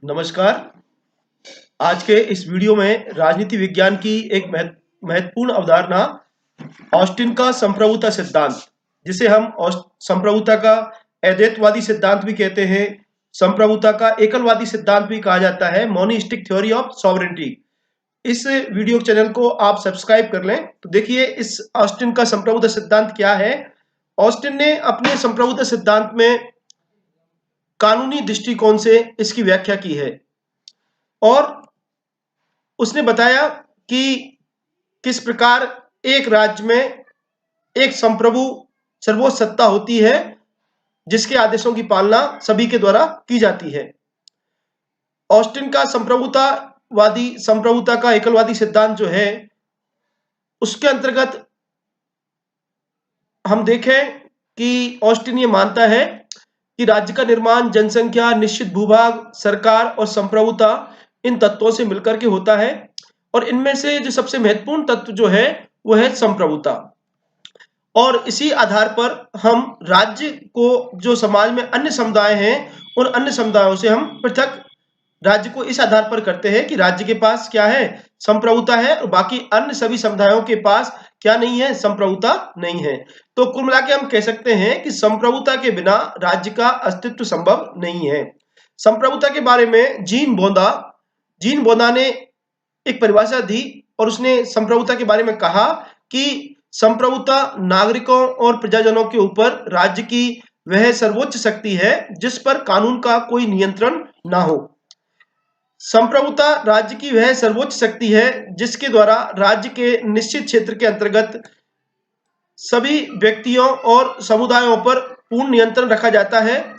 नमस्कार। आज के इस वीडियो में राजनीति विज्ञान की एक महत्वपूर्ण अवधारणा ऑस्टिन का संप्रभुता सिद्धांत, जिसे हम संप्रभुता का अद्वैतवादी सिद्धांत भी कहते हैं, संप्रभुता का एकलवादी सिद्धांत भी कहा जाता है, मोनिस्टिक थ्योरी ऑफ सॉवरेनिटी। इस वीडियो चैनल को आप सब्सक्राइब कर लें। तो देखिए इस ऑस्टिन का संप्रभुता सिद्धांत क्या है। ऑस्टिन ने अपने संप्रभुता सिद्धांत में कानूनी दृष्टिकोण से इसकी व्याख्या की है और उसने बताया कि किस प्रकार एक राज्य में एक संप्रभु सर्वोच्च सत्ता होती है जिसके आदेशों की पालना सभी के द्वारा की जाती है। ऑस्टिन का संप्रभुता का एकलवादी सिद्धांत जो है उसके अंतर्गत हम देखें कि ऑस्टिन ये मानता है कि राज्य का निर्माण जनसंख्या, निश्चित भूभाग, सरकार और संप्रभुता इन तत्वों से मिलकर के होता है और इनमें से जो सबसे महत्वपूर्ण तत्व जो है वो है संप्रभुता। और इसी आधार पर हम राज्य को, जो समाज में अन्य समुदाय हैं, उन अन्य समुदायों से हम पृथक राज्य को इस आधार पर करते हैं कि राज्य के पास क्या है, संप्रभुता है, और बाकी अन्य सभी समुदायों के पास क्या नहीं है, संप्रभुता नहीं है। तो कुल मिला के हम कह सकते हैं कि संप्रभुता के बिना राज्य का अस्तित्व संभव नहीं है। संप्रभुता के बारे में जीन बोंदा ने एक परिभाषा दी और उसने संप्रभुता के बारे में कहा कि संप्रभुता नागरिकों और प्रजाजनों के ऊपर राज्य की वह सर्वोच्च शक्ति है जिस पर कानून का कोई नियंत्रण ना हो। संप्रभुता राज्य की वह सर्वोच्च शक्ति है जिसके द्वारा राज्य के निश्चित क्षेत्र के अंतर्गत सभी व्यक्तियों और समुदायों पर पूर्ण नियंत्रण रखा जाता है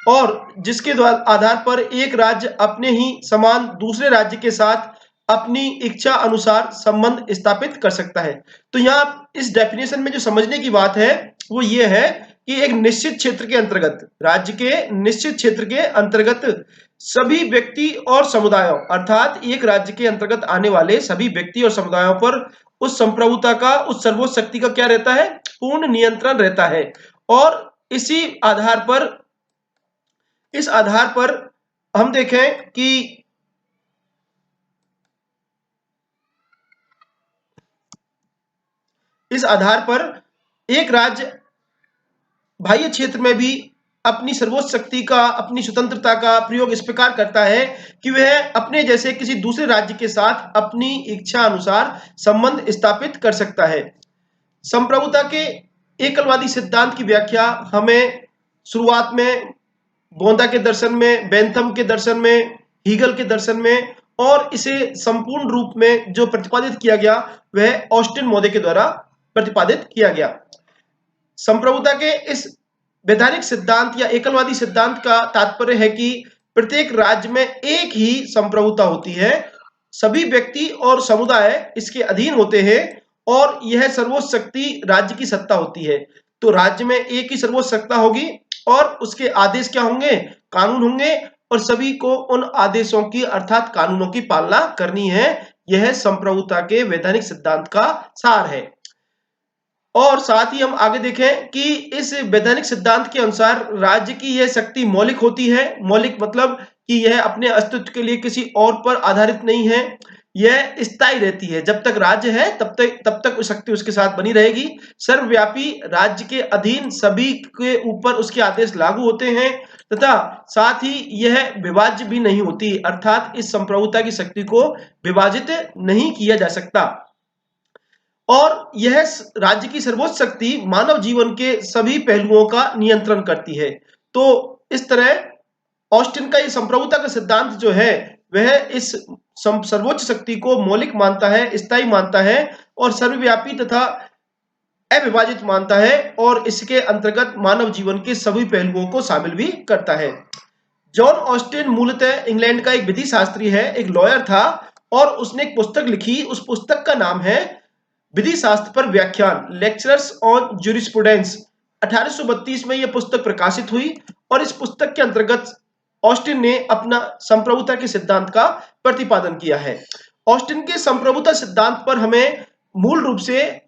और जिसके आधार पर एक राज्य अपने ही समान दूसरे राज्य के साथ अपनी इच्छा अनुसार संबंध स्थापित कर सकता है। तो यहाँ इस डेफिनेशन में जो समझने की बात है वो ये है कि एक निश्चित क्षेत्र के अंतर्गत, राज्य के निश्चित क्षेत्र के अंतर्गत सभी व्यक्ति और समुदायों, अर्थात एक राज्य के अंतर्गत आने वाले सभी व्यक्ति और समुदायों पर उस संप्रभुता का, उस सर्वोच्च शक्ति का क्या रहता है, पूर्ण नियंत्रण रहता है। और इस आधार पर हम देखें कि इस आधार पर एक राज्य बाह्य क्षेत्र में भी अपनी सर्वोच्च शक्ति का, अपनी स्वतंत्रता का प्रयोग इस प्रकार करता है कि वह अपने जैसे किसी दूसरे राज्य के साथ अपनी इच्छा अनुसार संबंध स्थापित कर सकता है। संप्रभुता के एकलवादी सिद्धांत की व्याख्या हमें शुरुआत में बोंदा के दर्शन में, बेंथम के दर्शन में, हीगल के दर्शन में, और इसे संपूर्ण रूप में जो प्रतिपादित किया गया वह ऑस्टिन महोदय के द्वारा प्रतिपादित किया गया। संप्रभुता के इस वैधानिक सिद्धांत या एकलवादी सिद्धांत का तात्पर्य है कि प्रत्येक राज्य में एक ही संप्रभुता होती है, सभी व्यक्ति और समुदाय इसके अधीन होते हैं और यह सर्वोच्च शक्ति राज्य की सत्ता होती है। तो राज्य में एक ही सर्वोच्च सत्ता होगी और उसके आदेश क्या होंगे, कानून होंगे, और सभी को उन आदेशों की अर्थात कानूनों की पालना करनी है। यह संप्रभुता के वैधानिक सिद्धांत का सार है। और साथ ही हम आगे देखें कि इस वैधानिक सिद्धांत के अनुसार राज्य की यह शक्ति मौलिक होती है। मौलिक मतलब कि यह अपने अस्तित्व के लिए किसी और पर आधारित नहीं है, यह स्थायी रहती है। जब तक राज्य है तब तक उस शक्ति उसके साथ बनी रहेगी। सर्वव्यापी, राज्य के अधीन सभी के ऊपर उसके आदेश लागू होते हैं तथा साथ ही यह विभाज्य भी नहीं होती, अर्थात इस संप्रभुता की शक्ति को विभाजित नहीं किया जा सकता। और यह राज्य की सर्वोच्च शक्ति मानव जीवन के सभी पहलुओं का नियंत्रण करती है। तो इस तरह ऑस्टिन का ये संप्रभुता का सिद्धांत जो है वह इस सर्वोच्च शक्ति को मौलिक मानता है, स्थायी मानता है और सर्वव्यापी तथा अविभाजित मानता है और इसके अंतर्गत मानव जीवन के सभी पहलुओं को शामिल भी करता है। जॉन ऑस्टिन मूलतः इंग्लैंड का एक विधि शास्त्री है, एक लॉयर था और उसने एक पुस्तक लिखी। उस पुस्तक का नाम है विधि शास्त्र पर व्याख्यान, लेक्चर्स ऑन ज्यूरिस्प्रूडेंस। 1832 में यह पुस्तक प्रकाशित हुई और इस पुस्तक के अंतर्गत ऑस्टिन ने अपना संप्रभुता के सिद्धांत का प्रतिपादन किया है। ऑस्टिन के संप्रभुता सिद्धांत पर हमें मूल रूप से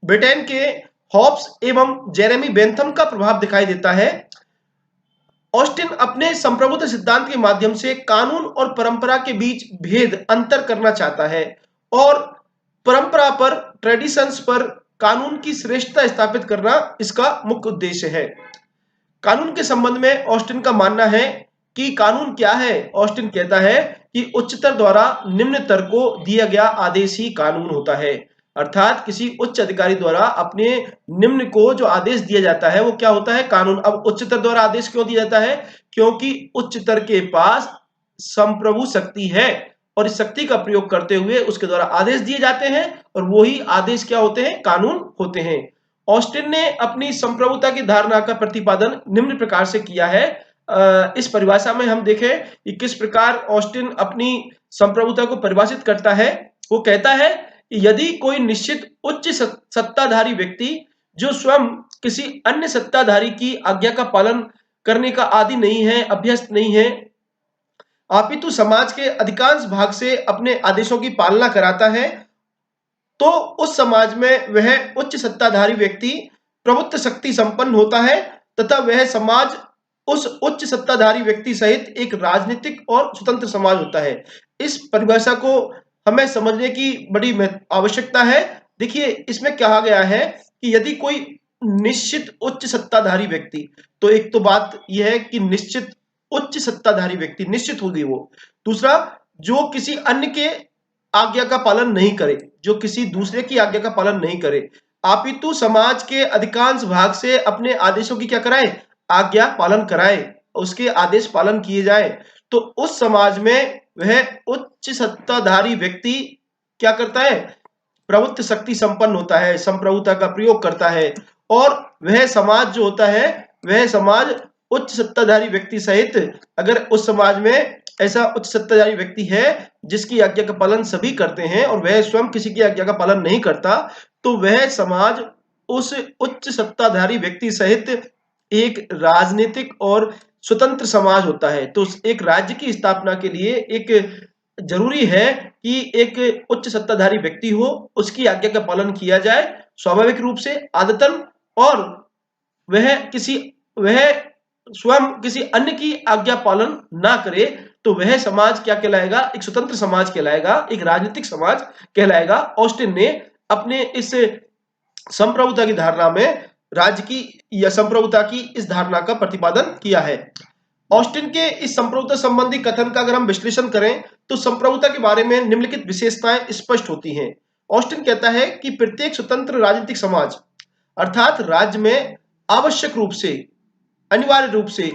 ब्रिटेन के हॉब्स एवं जेरेमी बेंथम का प्रभाव दिखाई देता है। ऑस्टिन अपने संप्रभुत्व सिद्धांत के माध्यम से कानून और परंपरा के बीच भेद अंतर करना चाहता है और परंपरा पर, ट्रेडिशंस पर कानून की श्रेष्ठता स्थापित करना इसका मुख्य उद्देश्य है। कानून के संबंध में ऑस्टिन का मानना है कि कानून क्या है। ऑस्टिन कहता है कि उच्चतर द्वारा निम्नतर को दिया गया आदेश ही कानून होता है। अर्थात किसी उच्च अधिकारी द्वारा अपने निम्न को जो आदेश दिया जाता है वो क्या होता है, कानून। अब उच्चतर द्वारा आदेश क्यों दिया जाता है? क्योंकि उच्चतर के पास संप्रभु शक्ति है और इस शक्ति का प्रयोग करते हुए उसके द्वारा आदेश दिए जाते हैं और वही आदेश क्या होते हैं, कानून होते हैं। ऑस्टिन ने अपनी संप्रभुता की धारणा का प्रतिपादन निम्न प्रकार से किया है। इस परिभाषा में हम देखें कि किस प्रकार ऑस्टिन अपनी संप्रभुता को परिभाषित करता है। वो कहता है कि यदि कोई निश्चित उच्च सत्ताधारी व्यक्ति जो स्वयं किसी अन्य सत्ताधारी की आज्ञा का पालन करने का आदी नहीं है, अभ्यस्त नहीं है, अपितु समाज के अधिकांश भाग से अपने आदेशों की पालना कराता है, तो उस समाज में वह उच्च सत्ताधारी व्यक्ति प्रभुत्व शक्ति संपन्न होता है तथा वह समाज उस उच्च सत्ताधारी व्यक्ति सहित एक राजनीतिक और स्वतंत्र समाज होता है। इस परिभाषा को हमें समझने की बड़ी आवश्यकता है। देखिए, इसमें कहा गया है कि यदि कोई निश्चित उच्च सत्ताधारी व्यक्ति, तो एक तो बात यह है कि निश्चित उच्च सत्ताधारी व्यक्ति निश्चित होगी वो। दूसरा, जो किसी अन्य के आज्ञा का पालन नहीं करे, जो किसी दूसरे की आज्ञा का पालन नहीं करे, अपितु समाज के अधिकांश भाग से अपने आदेशों की क्या कराए, आज्ञा पालन कराए, उसके आदेश पालन किए जाए, तो उस समाज में वह उच्च सत्ताधारी व्यक्ति क्या करता है, प्रभुत्व शक्ति संपन्न होता है, संप्रभुता का प्रयोग करता है और वह समाज जो होता है, वह समाज उच्च सत्ताधारी व्यक्ति सहित, अगर उस समाज में ऐसा उच्च सत्ताधारी व्यक्ति है जिसकी आज्ञा का पालन सभी करते हैं और वह स्वयं किसी की आज्ञा का पालन नहीं करता, तो वह समाज उस उच्च सत्ताधारी व्यक्ति सहित एक राजनीतिक और स्वतंत्र समाज होता है। तो एक राज्य की स्थापना के लिए एक जरूरी है कि एक उच्च सत्ताधारी व्यक्ति हो, उसकी आज्ञा का पालन किया जाए स्वाभाविक रूप से, आदतन, और वह स्वयं किसी अन्य की आज्ञा पालन ना करे, तो वह समाज क्या कहलाएगा, एक स्वतंत्र समाज कहलाएगा, एक राजनीतिक समाज कहलाएगा। ऑस्टिन ने अपने इस संप्रभुता की धारणा में राज्य की या संप्रभुता की इस धारणा का प्रतिपादन किया है। ऑस्टिन के इस संप्रभुता संबंधी कथन का अगर हम विश्लेषण करें तो संप्रभुता के बारे में निम्नलिखित विशेषताएं स्पष्ट होती हैं। ऑस्टिन कहता है कि प्रत्येक स्वतंत्र राजनीतिक समाज, अर्थात राज्य में आवश्यक रूप से, अनिवार्य रूप से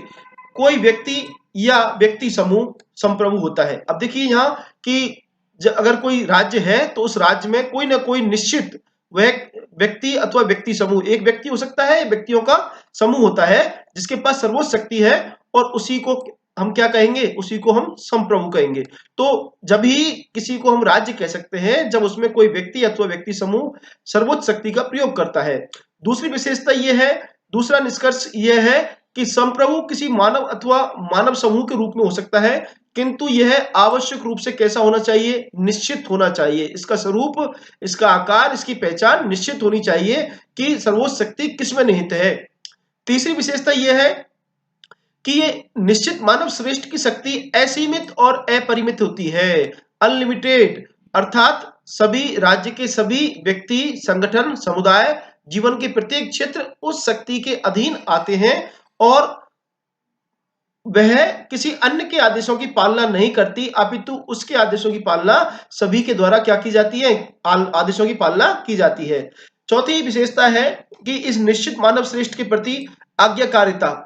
कोई व्यक्ति या व्यक्ति समूह संप्रभु होता है। अब देखिए यहाँ कि अगर कोई राज्य है तो उस राज्य में कोई ना कोई निश्चित वह व्यक्ति अथवा व्यक्ति समूह, एक व्यक्ति हो सकता है, व्यक्तियों का समूह होता है जिसके पास सर्वोच्च शक्ति है और उसी को हम क्या कहेंगे, उसी को हम संप्रभु कहेंगे। तो जब ही किसी को हम राज्य कह सकते हैं जब उसमें कोई व्यक्ति अथवा व्यक्ति समूह सर्वोच्च शक्ति का प्रयोग करता है। दूसरी विशेषता यह है, दूसरा निष्कर्ष यह है कि संप्रभु किसी मानव अथवा मानव समूह के रूप में हो सकता है, किंतु यह आवश्यक रूप से कैसा होना चाहिए, निश्चित होना चाहिए। इसका स्वरूप, इसका आकार, इसकी पहचान निश्चित होनी चाहिए कि सर्वोच्च शक्ति किसमें निहित है। तीसरी विशेषता यह है कि ये निश्चित मानव श्रेष्ठ की शक्ति असीमित और अपरिमित होती है, अनलिमिटेड, अर्थात सभी राज्य के सभी व्यक्ति, संगठन, समुदाय जीवन के प्रत्येक क्षेत्र उस शक्ति के अधीन आते हैं और वह किसी अन्य के आदेशों की पालना नहीं करती, अपितु उसके आदेशों की पालना सभी के द्वारा क्या की जाती है, आदेशों की पालना की जाती है। चौथी विशेषता है कि इस निश्चित मानव श्रेष्ठ के प्रति आज्ञाकारिता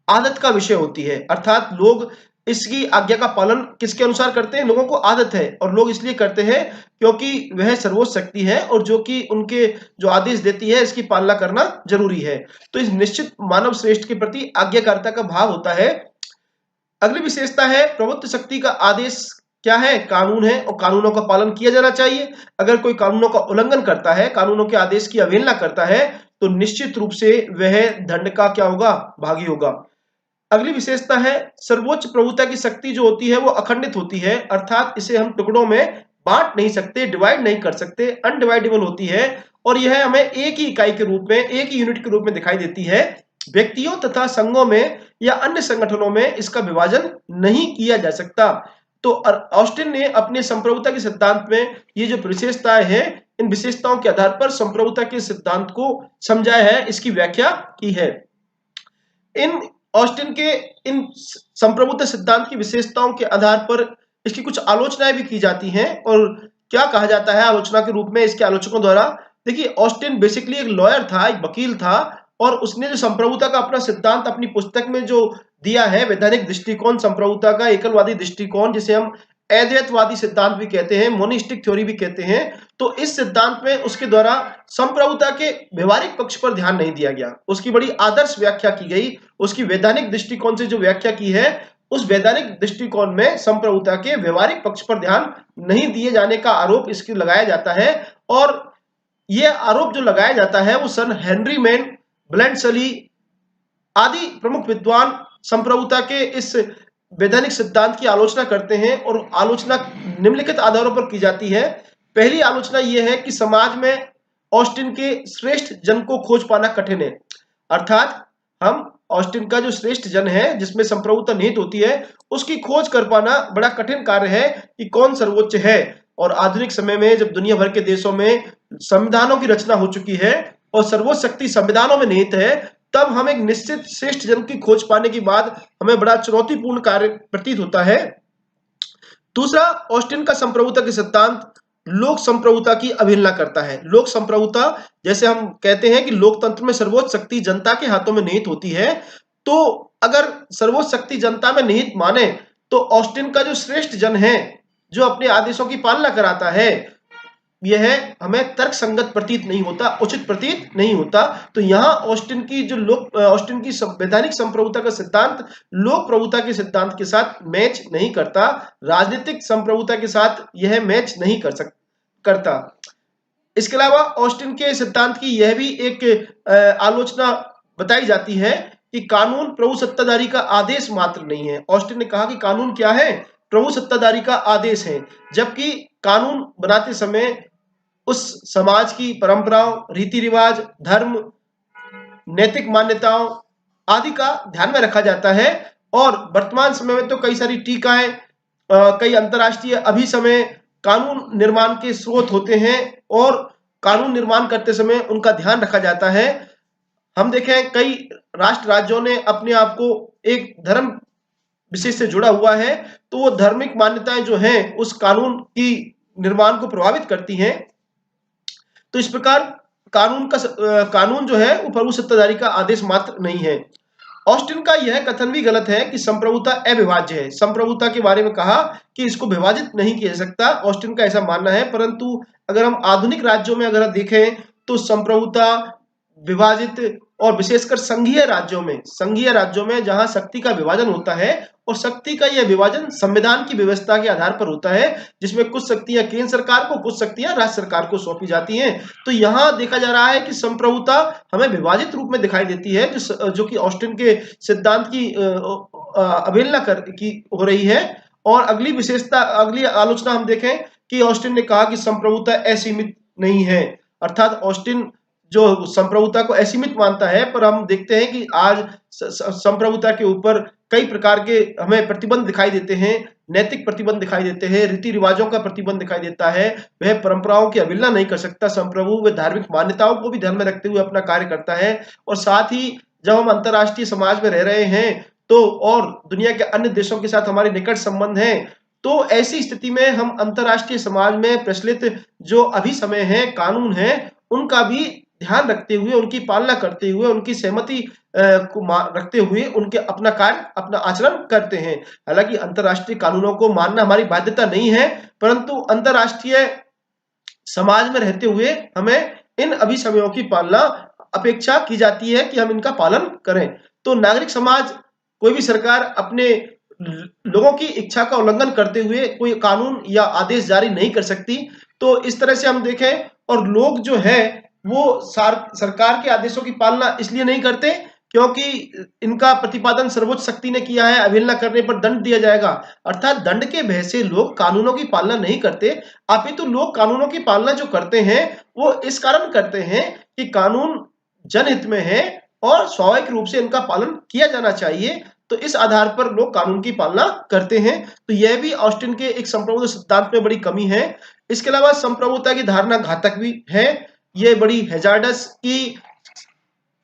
आदत का विषय होती है, अर्थात लोग इसकी आज्ञा का पालन किसके अनुसार करते हैं, लोगों को आदत है और लोग इसलिए करते हैं क्योंकि वह सर्वोच्च शक्ति है और जो कि उनके जो आदेश देती है इसकी पालना करना जरूरी है। तो इस निश्चित मानव श्रेष्ठ के प्रति आज्ञाकारिता का भाव होता है। अगली विशेषता है प्रभुत्व शक्ति का आदेश क्या है, कानून है और कानूनों का पालन किया जाना चाहिए। अगर कोई कानूनों का उल्लंघन करता है, कानूनों के आदेश की अवहेलना करता है, तो निश्चित रूप से वह दंड का क्या होगा, भागी होगा। अगली विशेषता है सर्वोच्च प्रभुता की शक्ति जो होती है वो अखंडित होती है, अर्थात इसे हम टुकड़ों में बांट नहीं सकते, डिवाइड नहीं कर सकते, अनडिवाइडेबल होती है और यह हमें एक ही इकाई के रूप में, एक ही यूनिट के रूप में दिखाई देती है। व्यक्तियों तथा संघों में या अन्य संगठनों में इसका विभाजन नहीं किया जा सकता। तो ऑस्टिन ने अपने संप्रभुता के सिद्धांत में ये जो विशेषताएं हैं, इन विशेषताओं के आधार पर संप्रभुता के सिद्धांत को समझाया है, इसकी व्याख्या की है। इन ऑस्टिन के इन संप्रभुता सिद्धांत की विशेषताओं के आधार पर इसकी कुछ आलोचनाएं भी की जाती हैं। और क्या कहा जाता है आलोचना के रूप में इसके आलोचकों द्वारा? देखिए, ऑस्टिन बेसिकली एक लॉयर था, एक वकील था, और उसने जो संप्रभुता का अपना सिद्धांत अपनी पुस्तक में जो दिया है, वैधानिक दृष्टिकोण संप्रभुता का, एकलवादी दृष्टिकोण, जिसे हम अद्वैतवादी सिद्धांत भी कहते हैं, मोनिस्टिक थ्योरी भी कहते हैं, तो इस सिद्धांत में उसके द्वारा संप्रभुता के व्यवहारिक पक्ष पर ध्यान नहीं दिया गया। उसकी बड़ी आदर्श व्याख्या की गई। उसकी वैधानिक दृष्टिकोण से जो व्याख्या की है, उस वैधानिक दृष्टिकोण में संप्रभुता के व्यवहारिक पक्ष पर ध्यान नहीं दिए जाने का आरोप इसकी लगाया जाता है। और यह आरोप जो लगाया जाता है वो सन हेनरी मैन, ब्लेंडसली आदि प्रमुख विद्वान संप्रभुता के इस वैधानिक सिद्धांत की आलोचना करते हैं। और आलोचना निम्नलिखित आधारों पर की जाती है। पहली आलोचना यह है कि समाज में ऑस्टिन के श्रेष्ठ जन को खोज पाना कठिन है। अर्थात हम ऑस्टिन का जो श्रेष्ठ जन है, जिसमें संप्रभुता निहित होती है, उसकी खोज कर पाना बड़ा कठिन कार्य है कि कौन सर्वोच्च है। और आधुनिक समय में जब दुनिया भर के देशों में संविधानों की रचना हो चुकी है और सर्वोच्च शक्ति संविधानों में निहित है, तब हम एक निश्चित श्रेष्ठ जन की खोज पाने के बाद हमें बड़ा चुनौतीपूर्ण कार्य प्रतीत होता है। दूसरा, ऑस्टिन का संप्रभुता के सिद्धांत लोक संप्रभुता की अवहेलना करता है। लोक संप्रभुता, जैसे हम कहते हैं कि लोकतंत्र में सर्वोच्च शक्ति जनता के हाथों में निहित होती है, तो अगर सर्वोच्च शक्ति जनता में निहित माने तो ऑस्टिन का जो श्रेष्ठ जन है, जो अपने आदेशों की पालना कराता है, यह हमें तर्क संगत प्रतीत नहीं होता, उचित प्रतीत नहीं होता। तो यहाँ ऑस्टिन की वैधानिक संप्रभुता का सिद्धांत लोक प्रभुता के सिद्धांत के साथ मैच नहीं करता, राजनीतिक संप्रभुता के साथ यह मैच नहीं करता। इसके अलावा ऑस्टिन के सिद्धांत की यह भी एक आलोचना बताई जाती है कि कानून प्रभु सत्ताधारी का आदेश मात्र नहीं है। ऑस्टिन ने कहा कि कानून क्या है? प्रभु सत्ताधारी का आदेश है। जबकि कानून बनाते समय उस समाज की परंपराओं, रीति रिवाज, धर्म, नैतिक मान्यताओं आदि का ध्यान में रखा जाता है। और वर्तमान समय में तो कई सारी टीकाएं, कई अंतर्राष्ट्रीय अभिसमय कानून निर्माण के स्रोत होते हैं और कानून निर्माण करते समय उनका ध्यान रखा जाता है। हम देखें, कई राष्ट्र राज्यों ने अपने आप को एक धर्म विशेष से जुड़ा हुआ है, तो वो धार्मिक मान्यताएं जो हैं उस कानून की निर्माण को प्रभावित करती हैं। तो इस प्रकार कानून जो है वो प्रभु सत्ताधारी का आदेश मात्र नहीं है। ऑस्टिन का यह कथन भी गलत है कि संप्रभुता अविभाज्य है। संप्रभुता के बारे में कहा कि इसको विभाजित नहीं किया जा सकता, ऑस्टिन का ऐसा मानना है। परंतु अगर हम आधुनिक राज्यों में अगर देखें तो संप्रभुता विभाजित, और विशेषकर संघीय राज्यों में जहां शक्ति का विभाजन होता है, और शक्ति का यह विभाजन संविधान की व्यवस्था के आधार पर होता है, जिसमें कुछ शक्तियां केंद्र सरकार को, कुछ शक्तियां राज्य सरकार को सौंपी जाती हैं। तो यहां देखा जा रहा है कि संप्रभुता हमें विभाजित रूप में दिखाई देती है, जो कि ऑस्टिन के सिद्धांत की अवहेलना हो रही है। और अगली आलोचना हम देखें कि ऑस्टिन ने कहा कि संप्रभुता असीमित नहीं है। अर्थात ऑस्टिन जो संप्रभुता को असीमित मानता है, पर हम देखते हैं कि आज संप्रभुता के ऊपर कई प्रकार के हमें प्रतिबंध दिखाई देते हैं, नैतिक प्रतिबंध दिखाई देते हैं, रीति रिवाजों का प्रतिबंध दिखाई देता है। वह परंपराओं की अवहेलना नहीं कर सकता। संप्रभु वह धार्मिक मान्यताओं को भी ध्यान में रखते हुए अपना कार्य करता है। और साथ ही जब हम अंतर्राष्ट्रीय समाज में रह रहे हैं तो, और दुनिया के अन्य देशों के साथ हमारे निकट संबंध हैं, तो ऐसी स्थिति में हम अंतर्राष्ट्रीय समाज में प्रचलित जो अभिसमय है, कानून है, उनका भी ध्यान रखते हुए, उनकी पालना करते हुए, उनकी सहमति को रखते हुए उनके अपना कार्य, अपना आचरण करते हैं। हालांकि अंतर्राष्ट्रीय कानूनों को मानना हमारी बाध्यता नहीं है, परंतु अंतर्राष्ट्रीय समाज में रहते हुए हमें इन अभिसमयों की पालना अपेक्षा की जाती है कि हम इनका पालन करें। तो नागरिक समाज, कोई भी सरकार अपने लोगों की इच्छा का उल्लंघन करते हुए कोई कानून या आदेश जारी नहीं कर सकती। तो इस तरह से हम देखें, और लोग जो है वो सरकार के आदेशों की पालना इसलिए नहीं करते क्योंकि इनका प्रतिपादन सर्वोच्च शक्ति ने किया है, अवहेलना करने पर दंड दिया जाएगा। अर्थात दंड के भय से लोग कानूनों की पालना नहीं करते। अपितु लोग कानूनों की पालना जो करते हैं वो इस कारण करते हैं कि कानून जनहित में है, और स्वाभाविक रूप से इनका पालन किया जाना चाहिए। तो इस आधार पर लोग कानून की पालना करते हैं। तो यह भी ऑस्टिन के एक संप्रभुता सिद्धांत में बड़ी कमी है। इसके अलावा संप्रभुता की धारणा घातक भी है, यह बड़ी हैजार्डस की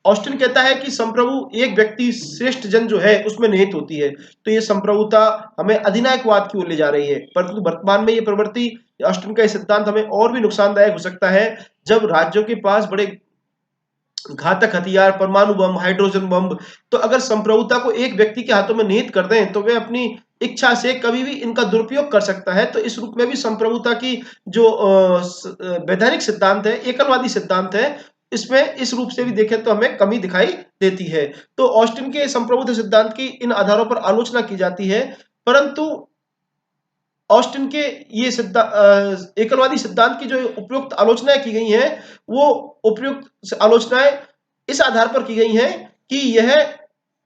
ऑस्टिन कहता है कि संप्रभु एक व्यक्ति श्रेष्ठ जन जो है उसमें निहित होती है। तो ये संप्रभुता हमें अधिनायकवाद की ओर ले जा रही है, परंतु वर्तमान में ये प्रवृत्ति, ऑस्टिन का ये सिद्धांत हमें और भी नुकसानदायक हो सकता है जब राज्यों के पास बड़े घातक हथियार, परमाणु बम, हाइड्रोजन बम, तो अगर संप्रभुता को एक व्यक्ति के हाथों में निहित कर दें तो वे अपनी इच्छा से कभी भी इनका दुरुपयोग कर सकता है। तो इस रूप में भी संप्रभुता की जो वैधानिक सिद्धांत है, एकलवादी सिद्धांत है, इसमें इस रूप से भी देखें तो हमें कमी दिखाई देती है। तो ऑस्टिन के संप्रभुता सिद्धांत की इन आधारों पर आलोचना की जाती है, परंतु ऑस्टिन के ये एकलवादी सिद्धांत की जो उपयुक्त आलोचनाएं की गई हैं, वो उपयुक्त आलोचनाएं इस आधार पर की गई हैं कि यह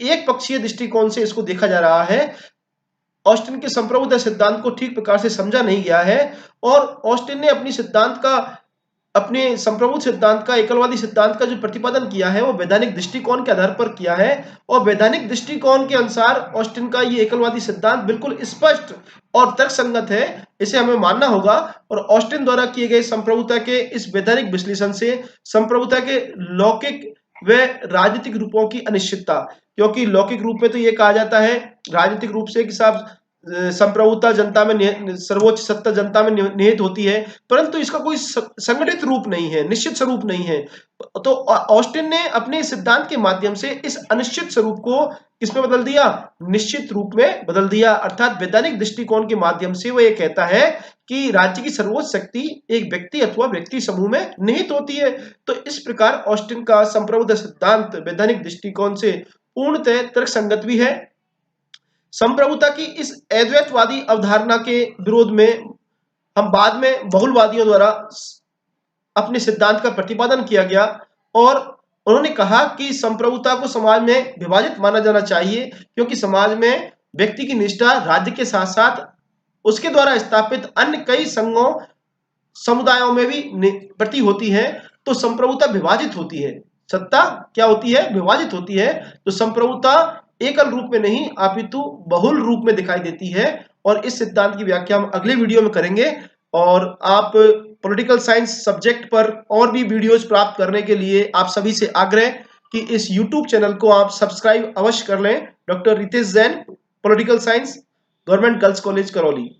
एक पक्षीय दृष्टिकोण से इसको देखा जा रहा है। ऑस्टिन के संप्रभुता सिद्धांत को ठीक प्रकार से समझा नहीं गया है और ऑस्टिन ने अपने संप्रभुता सिद्धांत का, एकलवादी सिद्धांत का जो प्रतिपादन किया है वो वैधानिक दृष्टिकोण के आधार पर किया है। और वैधानिक दृष्टिकोण के अनुसार ऑस्टिन का ये एकलवादी सिद्धांत बिल्कुल स्पष्ट और तर्कसंगत है, इसे हमें मानना होगा। और ऑस्टिन द्वारा किए गए संप्रभुता के इस वैधानिक विश्लेषण से संप्रभुता के लौकिक व राजनीतिक रूपों की अनिश्चितता, क्योंकि लौकिक रूप में तो ये कहा जाता है राजनीतिक रूप से कि साहब संप्रभुता जनता में, सर्वोच्च सत्ता जनता में निहित होती है, परंतु इसका कोई संगठित रूप नहीं है, निश्चित स्वरूप नहीं है। तो ऑस्टिन ने अपने सिद्धांत के माध्यम से इस अनिश्चित स्वरूप को किसमें बदल दिया, निश्चित रूप में बदल दिया। अर्थात वैधानिक दृष्टिकोण के माध्यम से वो ये कहता है कि राज्य की सर्वोच्च शक्ति एक व्यक्ति अथवा व्यक्ति समूह में निहित होती है। तो इस प्रकार ऑस्टिन का संप्रभुता सिद्धांत वैधानिक दृष्टिकोण से पूर्णतः तर्कसंगत भी है। संप्रभुता की इस अद्वैतवादी अवधारणा के विरोध में हम बाद में बहुलवादियों द्वारा अपने सिद्धांत का प्रतिपादन किया गया और उन्होंने कहा कि संप्रभुता को समाज में विभाजित माना जाना चाहिए, क्योंकि समाज में व्यक्ति की निष्ठा राज्य के साथ साथ उसके द्वारा स्थापित अन्य कई संघों, समुदायों में भी प्रति होती है। तो संप्रभुता विभाजित होती है, सत्ता क्या होती है, विभाजित होती है। तो संप्रभुता एकल रूप में नहीं अपितु बहुल रूप में दिखाई देती है। और इस सिद्धांत की व्याख्या हम अगले वीडियो में करेंगे। और आप पॉलिटिकल साइंस सब्जेक्ट पर और भी वीडियोज प्राप्त करने के लिए आप सभी से आग्रह कि इस यूट्यूब चैनल को आप सब्सक्राइब अवश्य कर लें। Doctor Ritesh Jain, political science, government girls college Karauli.